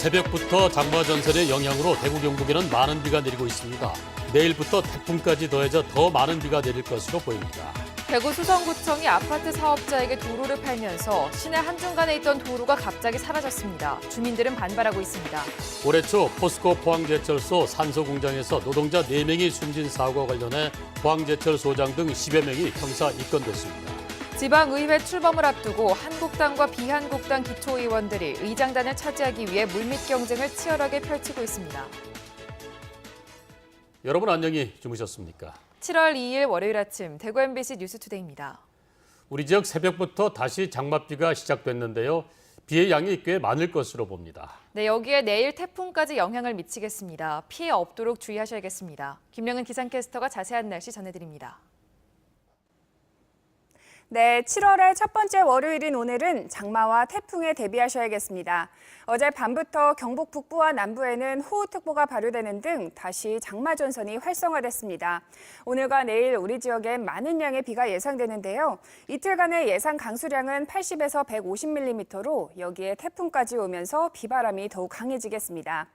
새벽부터 장마전선의 영향으로 대구 경북에는 많은 비가 내리고 있습니다. 내일부터 태풍까지 더해져 더 많은 비가 내릴 것으로 보입니다. 대구 수성구청이 아파트 사업자에게 도로를 팔면서 시내 한중간에 있던 도로가 갑자기 사라졌습니다. 주민들은 반발하고 있습니다. 올해 초 포스코 포항제철소 산소공장에서 노동자 4명이 숨진 사고와 관련해 포항제철소장 등 10여 명이 형사 입건됐습니다. 지방의회 출범을 앞두고 한국당과 비한국당 기초의원들이 의장단을 차지하기 위해 물밑 경쟁을 치열하게 펼치고 있습니다. 여러분 안녕히 주무셨습니까? 7월 2일 월요일 아침 대구 MBC 뉴스투데이입니다. 우리 지역 새벽부터 다시 장맛비가 시작됐는데요. 비의 양이 꽤 많을 것으로 봅니다. 네, 여기에 내일 태풍까지 영향을 미치겠습니다. 피해 없도록 주의하셔야겠습니다. 김명은 기상캐스터가 자세한 날씨 전해드립니다. 네, 7월의 첫 번째 월요일인 오늘은 장마와 태풍에 대비하셔야겠습니다. 어제 밤부터 경북 북부와 남부에는 호우특보가 발효되는 등 다시 장마전선이 활성화됐습니다. 오늘과 내일 우리 지역엔 많은 양의 비가 예상되는데요. 이틀간의 예상 강수량은 80에서 150mm로 여기에 태풍까지 오면서 비바람이 더욱 강해지겠습니다.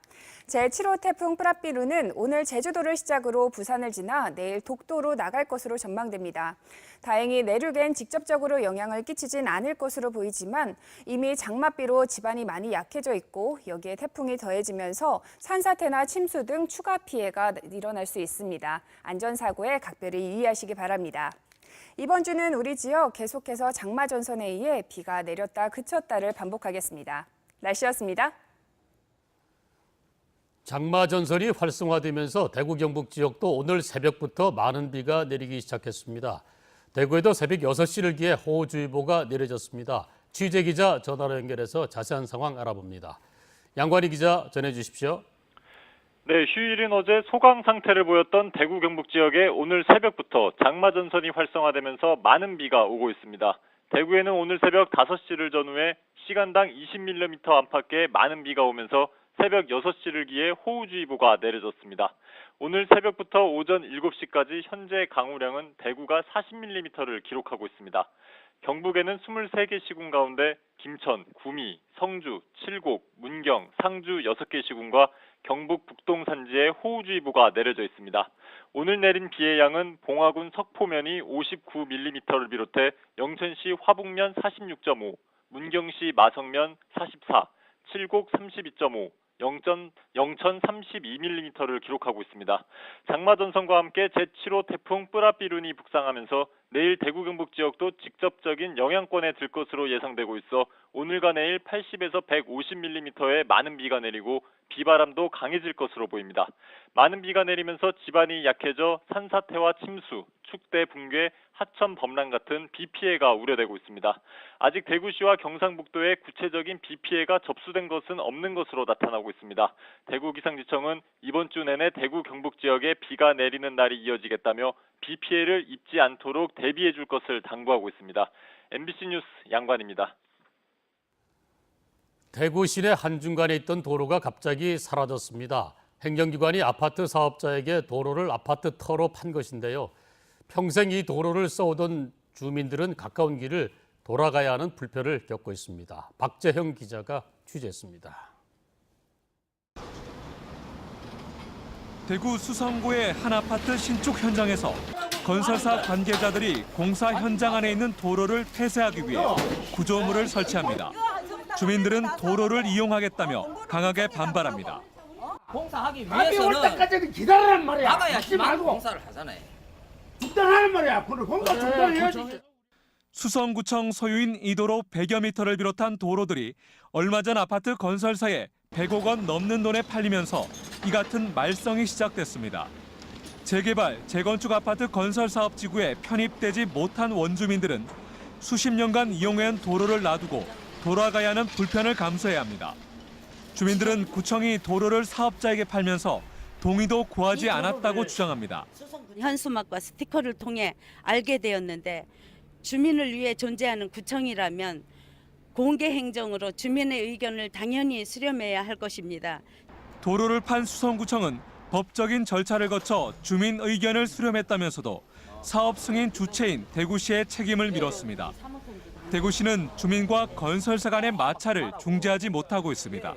제7호 태풍 뿌라삐루는 오늘 제주도를 시작으로 부산을 지나 내일 독도로 나갈 것으로 전망됩니다. 다행히 내륙엔 직접적으로 영향을 끼치진 않을 것으로 보이지만 이미 장맛비로 지반이 많이 약해져 있고 여기에 태풍이 더해지면서 산사태나 침수 등 추가 피해가 일어날 수 있습니다. 안전사고에 각별히 유의하시기 바랍니다. 이번 주는 우리 지역 계속해서 장마전선에 의해 비가 내렸다 그쳤다를 반복하겠습니다. 날씨였습니다. 장마전선이 활성화되면서 대구 경북 지역도 오늘 새벽부터 많은 비가 내리기 시작했습니다. 대구에도 새벽 6시를 기해 호우주의보가 내려졌습니다. 취재기자 전화로 연결해서 자세한 상황 알아봅니다. 양관희 기자 전해주십시오. 네, 휴일인 어제 소강 상태를 보였던 대구 경북 지역에 오늘 새벽부터 장마전선이 활성화되면서 많은 비가 오고 있습니다. 대구에는 오늘 새벽 5시를 전후해 시간당 20mm 안팎의 많은 비가 오면서 새벽 6시를 기해 호우주의보가 내려졌습니다. 오늘 새벽부터 오전 7시까지 현재 강우량은 대구가 40mm를 기록하고 있습니다. 경북에는 23개 시군 가운데 김천, 구미, 성주, 칠곡, 문경, 상주 6개 시군과 경북 북동 산지에 호우주의보가 내려져 있습니다. 오늘 내린 비의 양은 봉화군 석포면이 59mm를 비롯해 영천시 화북면 46.5, 문경시 마성면 44, 칠곡 32.5, 영천 32mm를 기록하고 있습니다. 장마전선과 함께 제7호 태풍 뿌라삐룬이 북상하면서 내일 대구 경북 지역도 직접적인 영향권에 들 것으로 예상되고 있어 오늘과 내일 80에서 150mm의 많은 비가 내리고 비바람도 강해질 것으로 보입니다. 많은 비가 내리면서 지반이 약해져 산사태와 침수, 축대, 붕괴, 하천 범람 같은 비 피해가 우려되고 있습니다. 아직 대구시와 경상북도에 구체적인 비 피해가 접수된 것은 없는 것으로 나타나고 있습니다. 대구기상지청은 이번 주 내내 대구 경북 지역에 비가 내리는 날이 이어지겠다며 비 피해를 입지 않도록 대비해 줄 것을 당부하고 있습니다. MBC 뉴스 양관입니다. 대구 시내 한중간에 있던 도로가 갑자기 사라졌습니다. 행정기관이 아파트 사업자에게 도로를 아파트 터로 판 것인데요. 평생 이 도로를 써오던 주민들은 가까운 길을 돌아가야 하는 불편을 겪고 있습니다. 박재형 기자가 취재했습니다. 대구 수성구의 한 아파트 신축 현장에서 건설사 관계자들이 공사 현장 안에 있는 도로를 폐쇄하기 위해 구조물을 설치합니다. 주민들은 도로를 이용하겠다며 강하게 반발합니다. 공사하기 올 위해서는 때까지 기다리란 말이야. 막아야지만 공사를 하잖아요. 중단하는 말이야. 그래 공사 중단해야지. 수성구청 소유인 이 도로 100여 미터를 비롯한 도로들이 얼마 전 아파트 건설사에 100억 원 넘는 돈에 팔리면서 이 같은 말썽이 시작됐습니다. 재개발, 재건축 아파트 건설 사업 지구에 편입되지 못한 원주민들은 수십 년간 이용해온 도로를 놔두고 돌아가야 하는 불편을 감수해야 합니다. 주민들은 구청이 도로를 사업자에게 팔면서 동의도 구하지 않았다고 주장합니다. 현수막과 스티커를 통해 알게 되었는데 주민을 위해 존재하는 구청이라면 공개 행정으로 주민의 의견을 당연히 수렴해야 할 것입니다. 도로를 판 수성구청은 법적인 절차를 거쳐 주민 의견을 수렴했다면서도 사업 승인 주체인 대구시의 책임을 밀었습니다. 대구시는 주민과 건설사 간의 마찰을 중재하지 못하고 있습니다.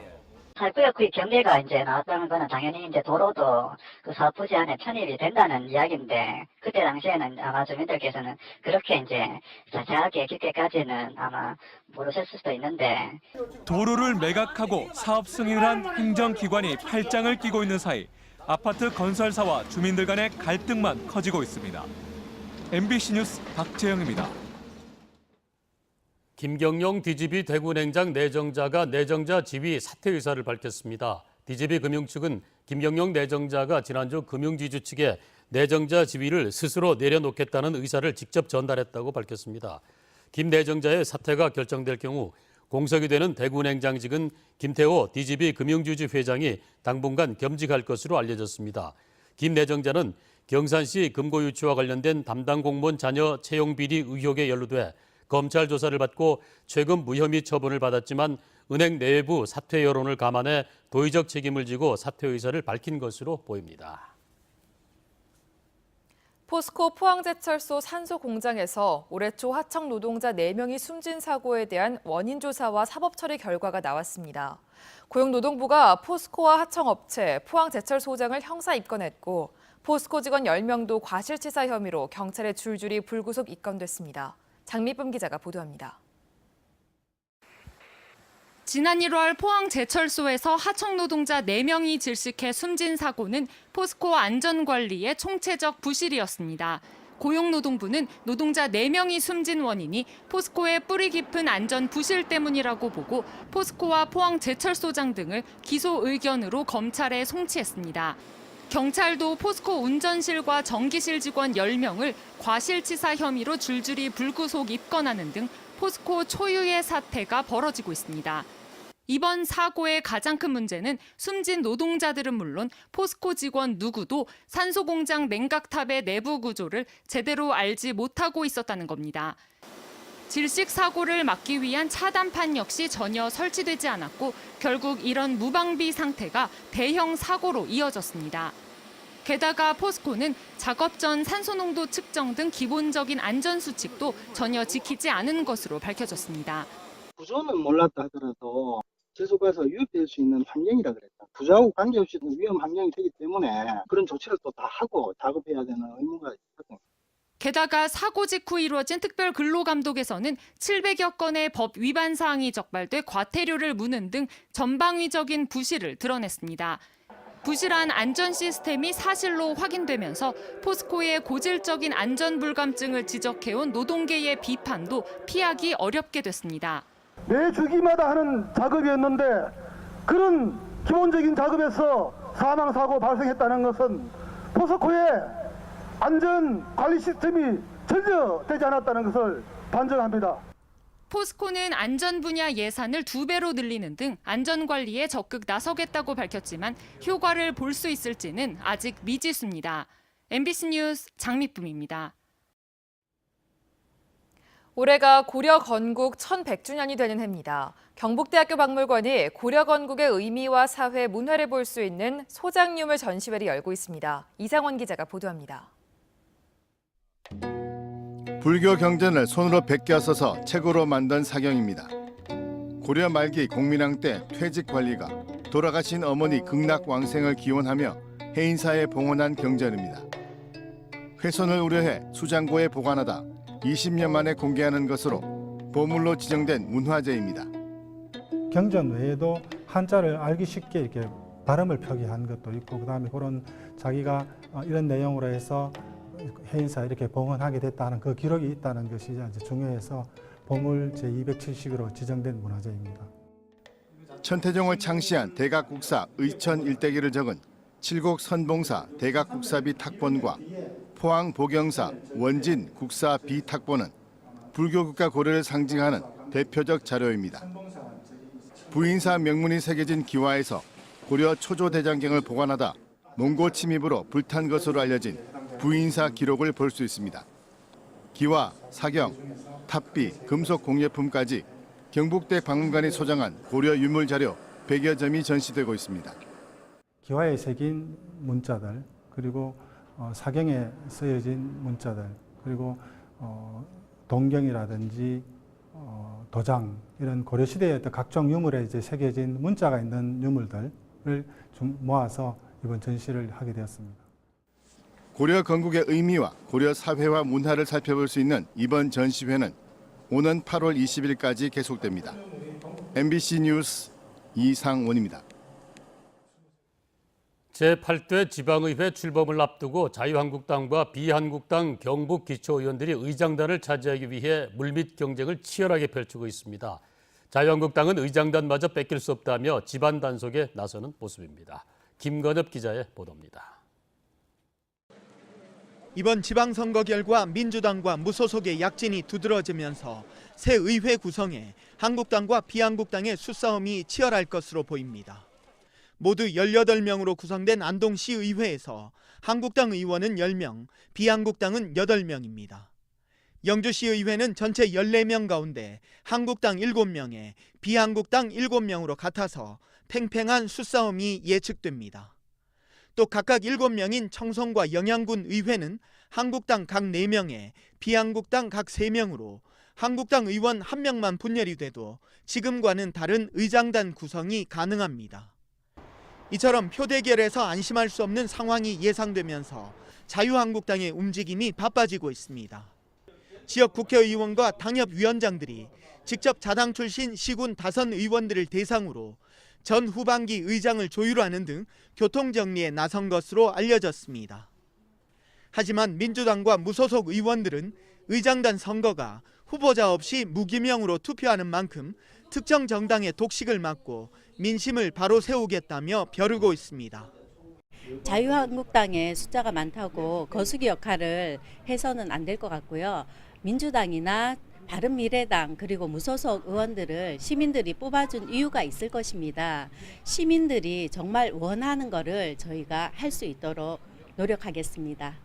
8구역 그 경례가 이제 나왔다는 거는 당연히 이제 도로도 그 사업부지 안에 편입이 된다는 이야기인데, 그때 당시에는 아마 주민들께서는 그렇게 이제 자세하게 깊게까지는 아마 모르셨을 수도 있는데. 도로를 매각하고 사업 승인을 한 행정기관이 팔짱을 끼고 있는 사이 아파트 건설사와 주민들 간의 갈등만 커지고 있습니다. MBC 뉴스 박재영입니다. 김경영 DGB 대구냉장 내정자가 내정자 지위 사퇴 의사를 밝혔습니다. DGB 금융 측은 김경영 내정자가 지난주 금융지주 측에 내정자 지위를 스스로 내려놓겠다는 의사를 직접 전달했다고 밝혔습니다. 김 내정자의 사퇴가 결정될 경우 공석이 되는 대구냉장직은 김태호 DGB 금융지주 회장이 당분간 겸직할 것으로 알려졌습니다. 김 내정자는 경산시 금고유치와 관련된 담당 공무원 자녀 채용 비리 의혹에 연루돼 검찰 조사를 받고 최근 무혐의 처분을 받았지만 은행 내부 사퇴 여론을 감안해 도의적 책임을 지고 사퇴 의사를 밝힌 것으로 보입니다. 포스코 포항제철소 산소 공장에서 올해 초 하청 노동자 4명이 숨진 사고에 대한 원인 조사와 사법 처리 결과가 나왔습니다. 고용노동부가 포스코와 하청업체 포항제철소장을 형사 입건했고 포스코 직원 10명도 과실치사 혐의로 경찰에 줄줄이 불구속 입건됐습니다. 장미쁨 기자가 보도합니다. 지난 1월 포항제철소에서 하청 노동자 4명이 질식해 숨진 사고는 포스코 안전관리의 총체적 부실이었습니다. 고용노동부는 노동자 4명이 숨진 원인이 포스코의 뿌리 깊은 안전 부실 때문이라고 보고 포스코와 포항제철소장 등을 기소 의견으로 검찰에 송치했습니다. 경찰도 포스코 운전실과 전기실 직원 10명을 과실치사 혐의로 줄줄이 불구속 입건하는 등 포스코 초유의 사태가 벌어지고 있습니다. 이번 사고의 가장 큰 문제는 숨진 노동자들은 물론 포스코 직원 누구도 산소공장 냉각탑의 내부 구조를 제대로 알지 못하고 있었다는 겁니다. 질식 사고를 막기 위한 차단판 역시 전혀 설치되지 않았고 결국 이런 무방비 상태가 대형 사고로 이어졌습니다. 게다가 포스코는 작업 전 산소 농도 측정 등 기본적인 안전 수칙도 전혀 지키지 않은 것으로 밝혀졌습니다. 구조는 몰랐다 하더라도 계속해서 유입될 수 있는 환경이라 그랬다. 구조하고 관계없이 위험 환경이 되기 때문에 그런 조치를 또 다 하고 작업해야 되는 의무가 있거든요. 게다가 사고 직후 이루어진 특별 근로감독에서는 700여 건의 법 위반 사항이 적발돼 과태료를 무는 등 전방위적인 부실을 드러냈습니다. 부실한 안전 시스템이 사실로 확인되면서 포스코의 고질적인 안전 불감증을 지적해온 노동계의 비판도 피하기 어렵게 됐습니다. 매 주기마다 하는 작업이었는데 그런 기본적인 작업에서 사망사고 발생했다는 것은 포스코의 안전관리 시스템이 전혀 되지 않았다는 것을 반증합니다. 포스코는 안전 분야 예산을 2배로 늘리는 등 안전관리에 적극 나서겠다고 밝혔지만 효과를 볼 수 있을지는 아직 미지수입니다. MBC 뉴스 장미쁨입니다. 올해가 고려 건국 1100주년이 되는 해입니다. 경북대학교 박물관이 고려 건국의 의미와 사회, 문화를 볼 수 있는 소장유물 전시회를 열고 있습니다. 이상원 기자가 보도합니다. 불교 경전을 손으로 베껴 써서 책으로 만든 사경입니다. 고려 말기 공민왕 때 퇴직 관리가 돌아가신 어머니 극락왕생을 기원하며 해인사에 봉헌한 경전입니다. 훼손을 우려해 수장고에 보관하다 20년 만에 공개하는 것으로 보물로 지정된 문화재입니다. 경전 외에도 한자를 알기 쉽게 이렇게 발음을 표기한 것도 있고, 그다음에 그런 자기가 이런 내용으로 해서 해인사 이렇게 봉헌하게 됐다는 그 기록이 있다는 것이 이제 중요해서 보물 제270으로 지정된 문화재입니다. 천태종을 창시한 대각국사 의천 일대기를 적은 칠곡 선봉사 대각국사비 탁본과 포항 보경사 원진 국사비 탁본은 불교국가 고려를 상징하는 대표적 자료입니다. 부인사 명문이 새겨진 기와에서 고려 초조대장경을 보관하다 몽고 침입으로 불탄 것으로 알려진 부인사 기록을 볼 수 있습니다. 기와, 사경, 탑비, 금속 공예품까지 경북대 박물관이 소장한 고려 유물 자료 100여 점이 전시되고 있습니다. 기와에 새긴 문자들, 그리고 사경에 쓰여진 문자들, 그리고 동경이라든지 도장 이런 고려시대의 어떤 각종 유물에 이제 새겨진 문자가 있는 유물들을 좀 모아서 이번 전시를 하게 되었습니다. 고려 건국의 의미와 고려 사회와 문화를 살펴볼 수 있는 이번 전시회는 오는 8월 20일까지 계속됩니다. MBC 뉴스 이상원입니다. 제8대 지방의회 출범을 앞두고 자유한국당과 비한국당 경북 기초의원들이 의장단을 차지하기 위해 물밑 경쟁을 치열하게 펼치고 있습니다. 자유한국당은 의장단마저 뺏길 수 없다며 집안 단속에 나서는 모습입니다. 김건엽 기자의 보도입니다. 이번 지방선거 결과 민주당과 무소속의 약진이 두드러지면서 새 의회 구성에 한국당과 비한국당의 수싸움이 치열할 것으로 보입니다. 모두 18명으로 구성된 안동시 의회에서 한국당 의원은 10명, 비한국당은 8명입니다. 영주시 의회는 전체 14명 가운데 한국당 7명에 비한국당 7명으로 같아서 팽팽한 수싸움이 예측됩니다. 또 각각 7명인 청송과 영양군 의회는 한국당 각 4명에 비한국당 각 3명으로 한국당 의원 1명만 분열이 돼도 지금과는 다른 의장단 구성이 가능합니다. 이처럼 표 대결에서 안심할 수 없는 상황이 예상되면서 자유한국당의 움직임이 바빠지고 있습니다. 지역 국회의원과 당협위원장들이 직접 자당 출신 시군 다선 의원들을 대상으로 전 후반기 의장을 조율하는 등 교통정리에 나선 것으로 알려졌습니다. 하지만 민주당과 무소속 의원들은 의장단 선거가 후보자 없이 무기명으로 투표하는 만큼 특정 정당의 독식을 막고 민심을 바로 세우겠다며 벼르고 있습니다. 자유한국당의 숫자가 많다고 거수기 역할을 해서는 안 될 것 같고요. 민주당이나 바른미래당 그리고 무소속 의원들을 시민들이 뽑아준 이유가 있을 것입니다. 시민들이 정말 원하는 거를 저희가 할 수 있도록 노력하겠습니다.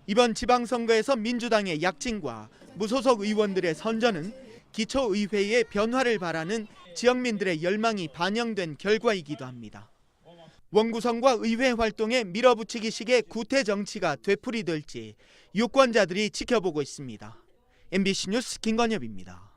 이번 지방선거에서 민주당의 약진과 무소속 의원들의 선전은 기초의회의 변화를 바라는 지역민들의 열망이 반영된 결과이기도 합니다. 원구성과 의회 활동에 밀어붙이기식의 구태 정치가 되풀이될지 유권자들이 지켜보고 있습니다. MBC 뉴스 김건엽입니다.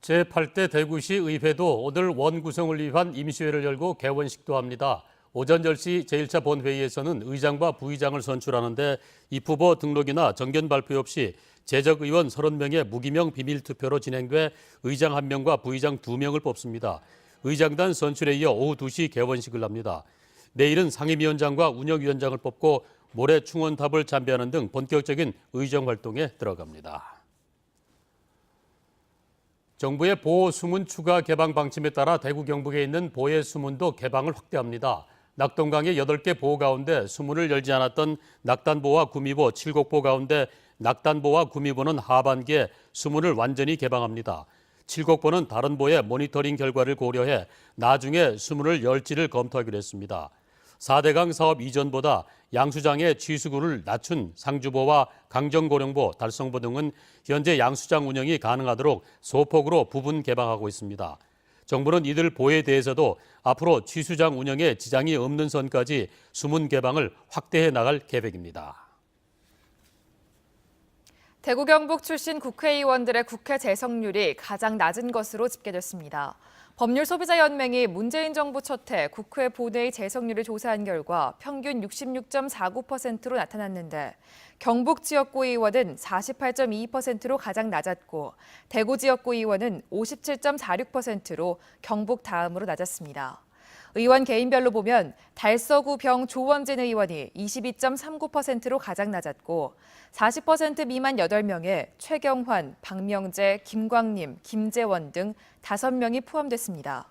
제8대 대구시 의회도 오늘 원구성을 위한 임시회를 열고 개원식도 합니다. 오전 10시 제1차 본회의에서는 의장과 부의장을 선출하는데 입후보 등록이나 정견 발표 없이 재적 의원 30명의 무기명 비밀투표로 진행돼 의장 1명과 부의장 2명을 뽑습니다. 의장단 선출에 이어 오후 2시 개원식을 합니다. 내일은 상임위원장과 운영위원장을 뽑고 모레 충원탑을 잠비하는 등 본격적인 의정 활동에 들어갑니다. 정부의 보호수문 추가 개방 방침에 따라 대구 경북에 있는 보혜수문도 개방을 확대합니다. 낙동강의 8개 보호 가운데 수문을 열지 않았던 낙단보와 구미보 7곡보 가운데 낙단보와 구미보는 하반기에 수문을 완전히 개방합니다. 7곡보는 다른 보의 모니터링 결과를 고려해 나중에 수문을 열지를 검토하기로 했습니다. 4대강 사업 이전보다 양수장의 취수구를 낮춘 상주보와 강정고령보, 달성보 등은 현재 양수장 운영이 가능하도록 소폭으로 부분 개방하고 있습니다. 정부는 이들 보에 대해서도 앞으로 취수장 운영에 지장이 없는 선까지 수문 개방을 확대해 나갈 계획입니다. 대구 경북 출신 국회의원들의 국회 재석률이 가장 낮은 것으로 집계됐습니다. 법률소비자연맹이 문재인 정부 첫 해 국회 본회의 재석률을 조사한 결과 평균 66.49%로 나타났는데 경북 지역구 의원은 48.22%로 가장 낮았고 대구 지역구 의원은 57.46%로 경북 다음으로 낮았습니다. 의원 개인별로 보면 달서구 병 조원진 의원이 22.39%로 가장 낮았고 40% 미만 8명에 최경환, 박명재, 김광림, 김재원 등 5명이 포함됐습니다.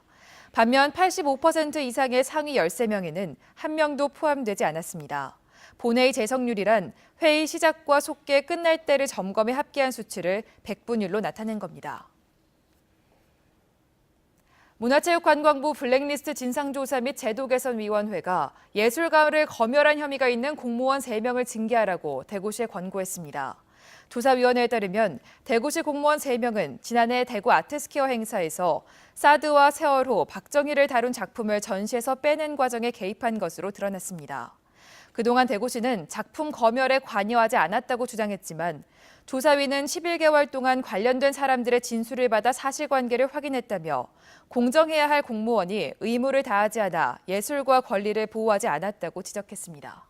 반면 85% 이상의 상위 13명에는 1명도 포함되지 않았습니다. 본회의 재석률이란 회의 시작과 속개 끝날 때를 점검해 합계한 수치를 백분율로 나타낸 겁니다. 문화체육관광부 블랙리스트 진상조사 및 제도개선위원회가 예술가를 검열한 혐의가 있는 공무원 3명을 징계하라고 대구시에 권고했습니다. 조사위원회에 따르면 대구시 공무원 3명은 지난해 대구 아트스퀘어 행사에서 사드와 세월호, 박정희를 다룬 작품을 전시에서 빼낸 과정에 개입한 것으로 드러났습니다. 그동안 대구시는 작품 검열에 관여하지 않았다고 주장했지만 조사위는 11개월 동안 관련된 사람들의 진술을 받아 사실관계를 확인했다며 공정해야 할 공무원이 의무를 다하지 않아 예술과 권리를 보호하지 않았다고 지적했습니다.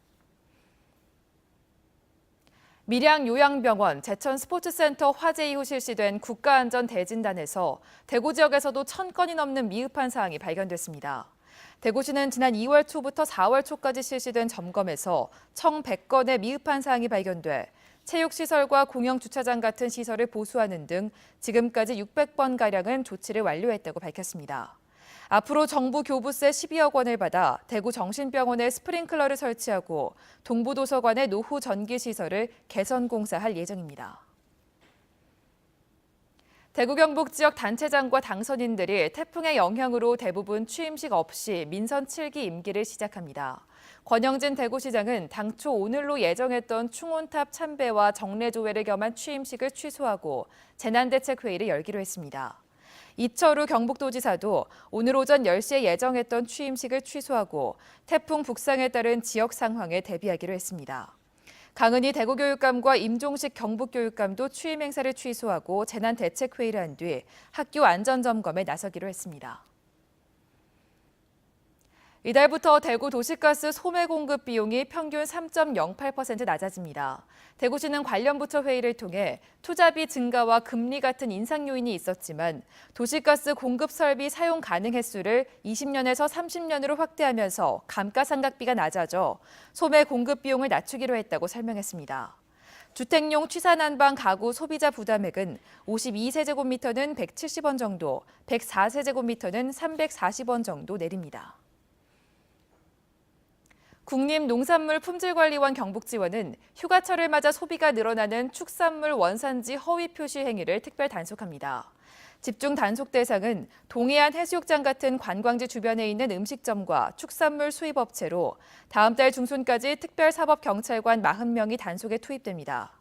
밀양요양병원 제천스포츠센터 화재 이후 실시된 국가안전대진단에서 대구 지역에서도 1000건이 넘는 미흡한 사항이 발견됐습니다. 대구시는 지난 2월 초부터 4월 초까지 실시된 점검에서 총 100건의 미흡한 사항이 발견돼 체육시설과 공영주차장 같은 시설을 보수하는 등 지금까지 600번가량은 조치를 완료했다고 밝혔습니다. 앞으로 정부 교부세 12억 원을 받아 대구 정신병원에 스프링클러를 설치하고 동부도서관의 노후 전기시설을 개선 공사할 예정입니다. 대구 경북 지역 단체장과 당선인들이 태풍의 영향으로 대부분 취임식 없이 민선 7기 임기를 시작합니다. 권영진 대구시장은 당초 오늘로 예정했던 충혼탑 참배와 정례조회를 겸한 취임식을 취소하고 재난대책회의를 열기로 했습니다. 이철우 경북도지사도 오늘 오전 10시에 예정했던 취임식을 취소하고 태풍 북상에 따른 지역 상황에 대비하기로 했습니다. 강은희 대구교육감과 임종식 경북교육감도 취임 행사를 취소하고 재난대책회의를 한 뒤 학교 안전점검에 나서기로 했습니다. 이달부터 대구 도시가스 소매 공급 비용이 평균 3.08% 낮아집니다. 대구시는 관련 부처 회의를 통해 투자비 증가와 금리 같은 인상 요인이 있었지만 도시가스 공급 설비 사용 가능 횟수를 20년에서 30년으로 확대하면서 감가상각비가 낮아져 소매 공급 비용을 낮추기로 했다고 설명했습니다. 주택용 취사난방 가구 소비자 부담액은 52세제곱미터는 170원 정도, 104세제곱미터는 340원 정도 내립니다. 국립농산물품질관리원 경북지원은 휴가철을 맞아 소비가 늘어나는 축산물 원산지 허위 표시 행위를 특별 단속합니다. 집중 단속 대상은 동해안 해수욕장 같은 관광지 주변에 있는 음식점과 축산물 수입업체로 다음 달 중순까지 특별사법경찰관 40명이 단속에 투입됩니다.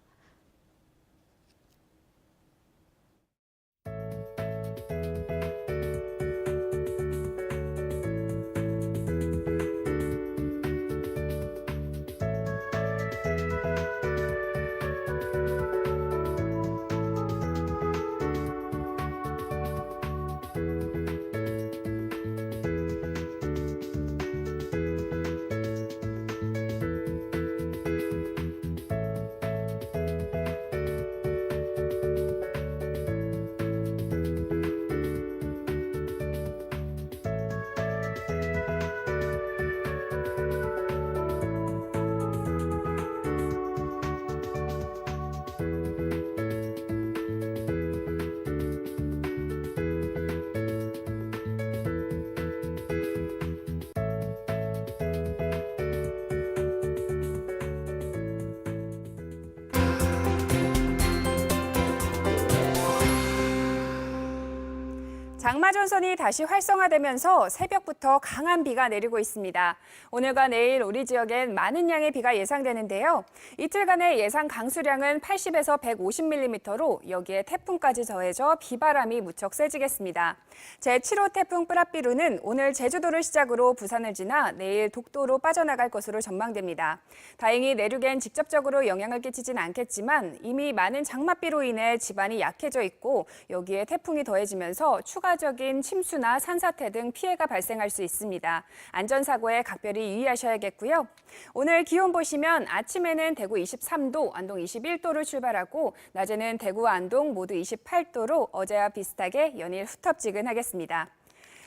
장마전선이 다시 활성화되면서 새벽부터 강한 비가 내리고 있습니다. 오늘과 내일 우리 지역엔 많은 양의 비가 예상되는데요. 이틀간의 예상 강수량은 80에서 150mm로 여기에 태풍까지 더해져 비바람이 무척 세지겠습니다. 제7호 태풍 뿌라삐루는 오늘 제주도를 시작으로 부산을 지나 내일 독도로 빠져나갈 것으로 전망됩니다. 다행히 내륙엔 직접적으로 영향을 끼치진 않겠지만 이미 많은 장맛비로 인해 지반이 약해져 있고 여기에 태풍이 더해지면서 추가적인 침수나 산사태 등 피해가 발생할 수 있습니다. 안전사고에 각별히 유의하셔야겠고요. 오늘 기온 보시면 아침에는 대구 23도, 안동 21도로 출발하고 낮에는 대구와 안동 모두 28도로 어제와 비슷하게 연일 후텁지근하겠습니다.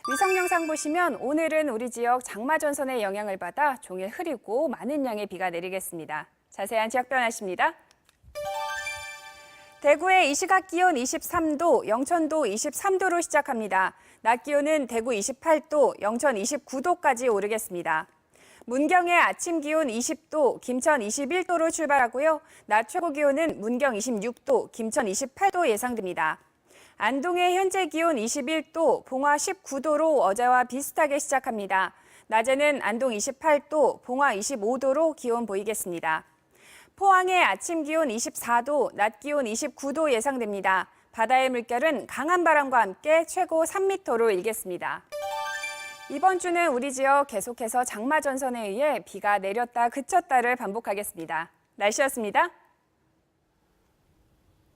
위성 영상 보시면 오늘은 우리 지역 장마전선의 영향을 받아 종일 흐리고 많은 양의 비가 내리겠습니다. 자세한 지역 변화십니다. 대구의 이 시각 기온 23도, 영천도 23도로 시작합니다. 낮 기온은 대구 28도, 영천 29도까지 오르겠습니다. 문경의 아침 기온 20도, 김천 21도로 출발하고요. 낮 최고 기온은 문경 26도, 김천 28도 예상됩니다. 안동의 현재 기온 21도, 봉화 19도로 어제와 비슷하게 시작합니다. 낮에는 안동 28도, 봉화 25도로 기온 보이겠습니다. 포항의 아침 기온 24도, 낮 기온 29도 예상됩니다. 바다의 물결은 강한 바람과 함께 최고 3m로 일겠습니다. 이번 주는 우리 지역 계속해서 장마 전선에 의해 비가 내렸다 그쳤다를 반복하겠습니다. 날씨였습니다.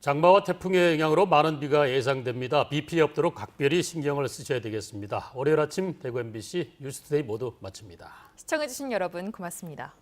장마와 태풍의 영향으로 많은 비가 예상됩니다. 비 피해 없도록 각별히 신경을 쓰셔야 되겠습니다. 월요일 아침 대구 MBC 뉴스투데이 모두 마칩니다. 시청해주신 여러분 고맙습니다.